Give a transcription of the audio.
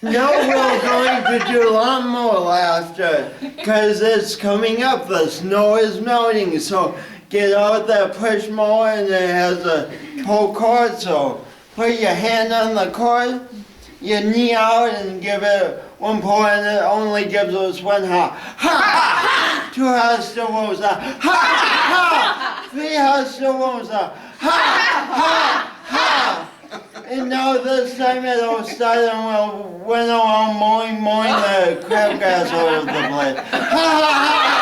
No, we're going to do Lawnmower Laughter because it's coming up. The snow is melting, so get out that push mower and it has a pull cord. So put your hand on the cord, your knee out, and give it one pull, and it only gives us one ha. Ha! Two has still moves ha. Ha! Three has still moves ha. Ha! Ha! Ha! And now this time it'll start and we'll went around mowing the crabgrass over the place. Ha ha ha!